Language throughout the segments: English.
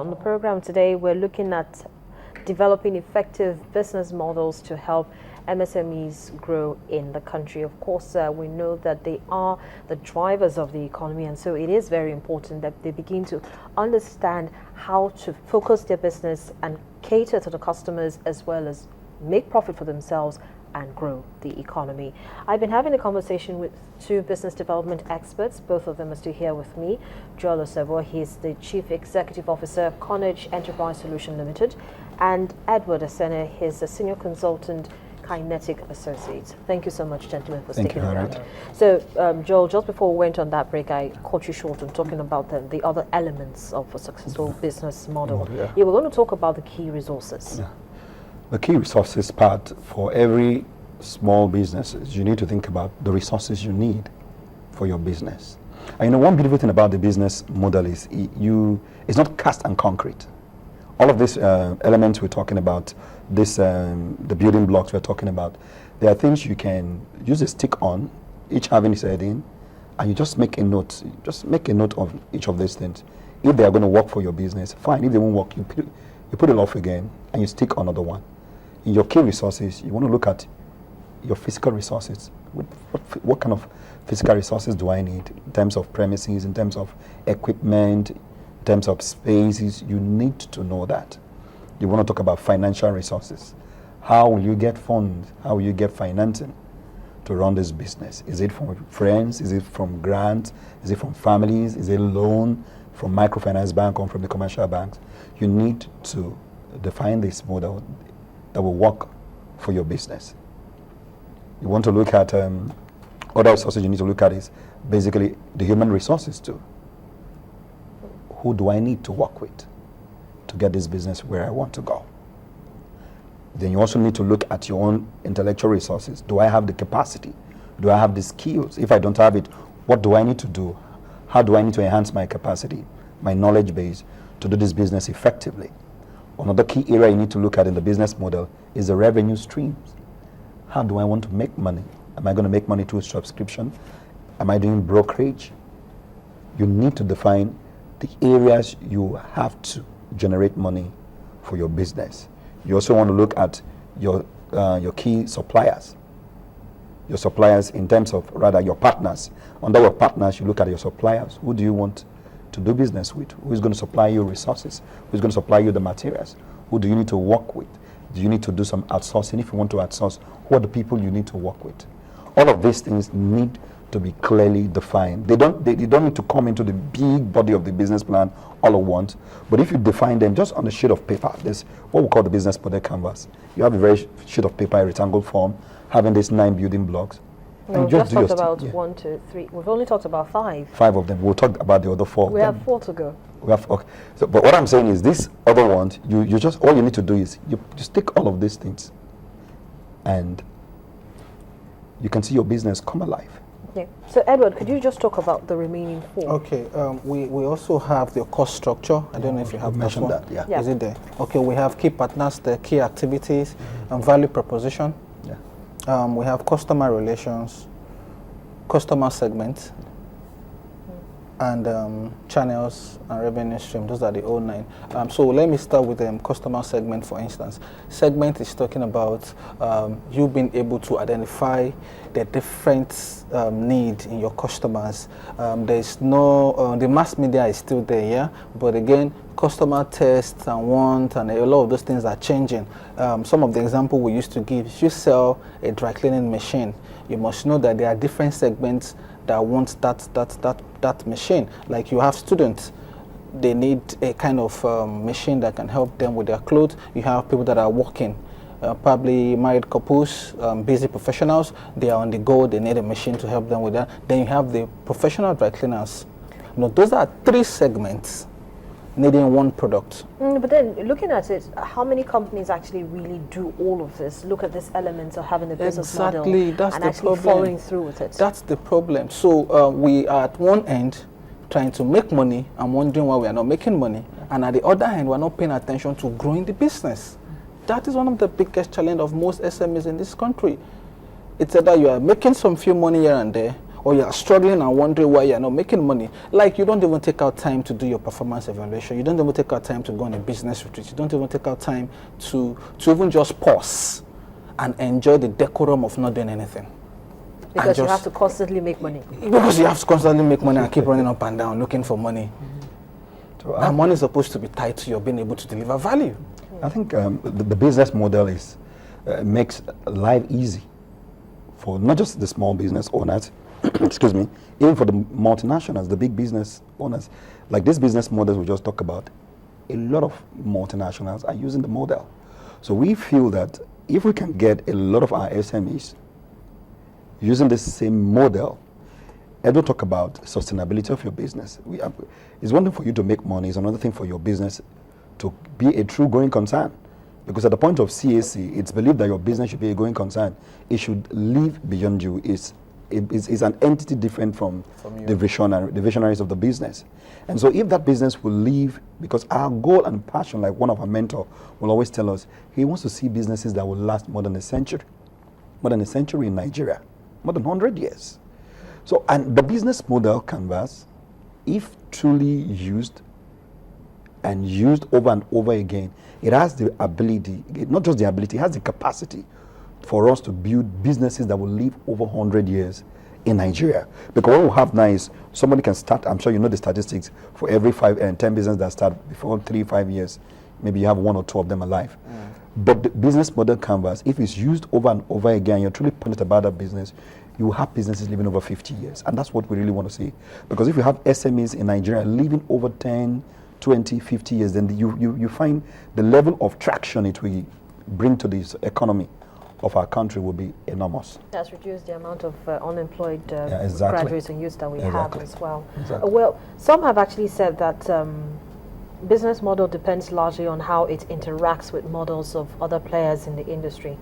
On the program today, we're looking at developing effective business models to help MSMEs grow in the country. Of course, we know that they are the drivers of the economy, and so it is very important that they begin to understand how to focus their business and cater to the customers, as well as make profit for themselves and grow the economy. I've been having a conversation with two business development experts. Both of them are still here with me. Joel Osebor, he's the Chief Executive Officer, Kinetic Enterprise Solution Limited, and Edward Esene, he's a Senior Consultant, Kinetic Associates. Thank you so much, gentlemen, for sticking around. So, Joel, just before we went on that break, I caught you short on talking about the other elements of a successful business model. Yeah, we're going to talk about the key resources. Yeah. The key resources part for every small business is you need to think about the resources you need for your business. And you know, one beautiful thing about the business model is it's not cast and concrete. All of these elements we're talking about, the building blocks we're talking about, there are things you can use a stick on, each having its heading, and you just make a note. Just make a note of each of these things. If they are going to work for your business, fine. If they won't work, you put it off again, and you stick on another one. In your key resources, you want to look at your physical resources. What kind of physical resources do I need in terms of premises, in terms of equipment, in terms of spaces? You need to know that. You want to talk about financial resources. How will you get funds? How will you get financing to run this business? Is it from friends? Is it from grants? Is it from families? Is it a loan from microfinance bank or from the commercial banks? You need to define this model that will work for your business. You want to look at other resources you need to look at is basically the human resources too. Who do I need to work with to get this business where I want to go? Then you also need to look at your own intellectual resources. Do I have the capacity? Do I have the skills? If I don't have it, what do I need to do? How do I need to enhance my capacity, my knowledge base to do this business effectively? Another key area you need to look at in the business model is the revenue streams. How do I want to make money? Am I going to make money through subscription? Am I doing brokerage? You need to define the areas you have to generate money for your business. You also want to look at your key suppliers. Your suppliers in terms of, rather, your partners. Under your partners, you look at your suppliers. Who do you want to do business with? Who is going to supply you resources? Who is going to supply you the materials? Who do you need to work with? Do you need to do some outsourcing? If you want to outsource, who are the people you need to work with? All of these things need to be clearly defined. They don't need to come into the big body of the business plan all at once. But if you define them just on a sheet of paper, there's what we call the business model canvas. You have a very sheet of paper, a rectangle form, having these 9 building blocks. No, we've just talked about 1, 2, 3. We've only talked about 5. 5 of them. We'll talk about the other 4. We have 4 to go. We have, okay. So, but what I'm saying is, this other ones, you just, all you need to do is you stick all of these things, and you can see your business come alive. Yeah. So Edward, could you just talk about the remaining 4? Okay. We also have the cost structure. I don't know if you have mentioned that. Yeah. Is it there? Okay. We have key partners, the key activities, and value proposition. Yeah. We have customer relations, customer segments, and channels and revenue stream. Those are the 09. So let me start with the customer segment, for instance. Segment is talking about you being able to identify the different need in your customers. There's no, the mass media is still there, yeah? But again, customer tastes and want and a lot of those things are changing. Some of the example we used to give, if you sell a dry cleaning machine, you must know that there are different segments that want that machine. Like you have students, they need a kind of machine that can help them with their clothes. You have people that are working, probably married couples, busy professionals, they are on the go, they need a machine to help them with that. Then you have the professional dry cleaners. You know, those are 3 segments needing one product. But then looking at it, how many companies actually really do all of this? Look at this element of having a business model that's and the actually problem. following through with it. That's the problem. So we are at one end trying to make money and wondering why we are not making money. And at the other hand, we're not paying attention to growing the business. That is one of the biggest challenges of most SMEs in this country. It's either you are making some few money here and there, or you're struggling and wondering why you're not making money, like you don't even take out time to do your performance evaluation, you don't even take out time to go on a business retreat, you don't even take out time to even just pause and enjoy the decorum of not doing anything. Because you have to constantly make money. Because you have to constantly make money and keep running up and down looking for money. So and money is supposed to be tied to your being able to deliver value. I think the business model is makes life easy for not just the small business owners, excuse me, even for the multinationals, the big business owners. Like this business model we just talked about, a lot of multinationals are using the model. So we feel that if we can get a lot of our SMEs using the same model, and don't talk about sustainability of your business. It's one thing for you to make money, it's another thing for your business to be a true going concern. Because at the point of CAC, it's believed that your business should be a going concern. It should live beyond you. It's an entity different from the visionaries of the business. And so if that business will live, because our goal and passion, like one of our mentors will always tell us, he wants to see businesses that will last more than a century in Nigeria, more than 100 years. So, and the business model canvas, if truly used and used over and over again, it has the ability, not just the ability, it has the capacity for us to build businesses that will live over 100 years in Nigeria. Because what we have now is somebody can start, I'm sure you know the statistics, for every 5 and 10 businesses that start before 3-5 years, maybe you have 1 or 2 of them alive. But the business model canvas, if it's used over and over again, you're truly passionate about that business, you will have businesses living over 50 years. And that's what we really want to see. Because if you have SMEs in Nigeria living over 10, 20, 50 years, then you find the level of traction it will bring to this economy of our country will be enormous. That's reduced the amount of unemployed exactly. graduates and youth that we have as well. Exactly. Well, some have actually said that business model depends largely on how it interacts with models of other players in the industry.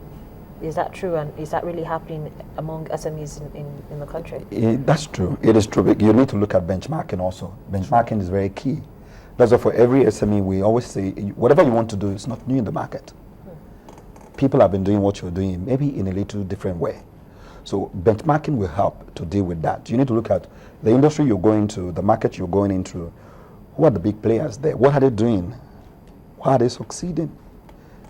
Is that true, and is that really happening among SMEs in the country? That's true. It is true. You need to look at benchmarking also. Benchmarking is very key. That's why for every SME we always say, whatever you want to do is not new in the market. People have been doing what you're doing, maybe in a little different way. So benchmarking will help to deal with that. You need to look at the industry you're going to, the market you're going into. Who are the big players there? What are they doing? How are they succeeding?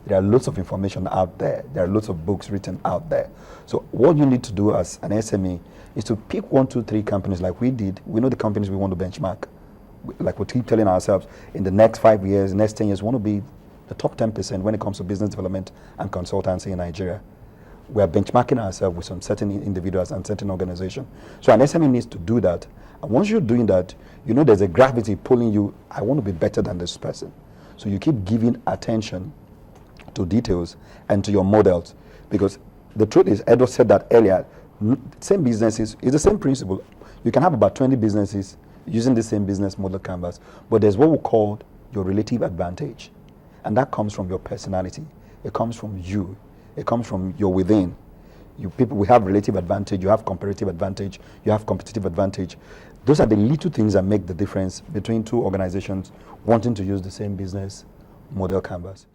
There are lots of information out there. There are lots of books written out there. So what you need to do as an SME is to pick 1, 2, 3 companies like we did. We know the companies we want to benchmark. Like we keep telling ourselves, in the next 5 years, next 10 years, we want to be the top 10% when it comes to business development and consultancy in Nigeria. We are benchmarking ourselves with some certain individuals and certain organizations. So an SME needs to do that. And once you're doing that, you know there's a gravity pulling you, I want to be better than this person. So you keep giving attention to details and to your models. Because the truth is, Edo said that earlier, same businesses, it's the same principle. You can have about 20 businesses using the same business model canvas, but there's what we call your relative advantage. And that comes from your personality. It comes from you. It comes from your within. You people, we have relative advantage, you have comparative advantage, you have competitive advantage. Those are the little things that make the difference between 2 organizations wanting to use the same business model canvas.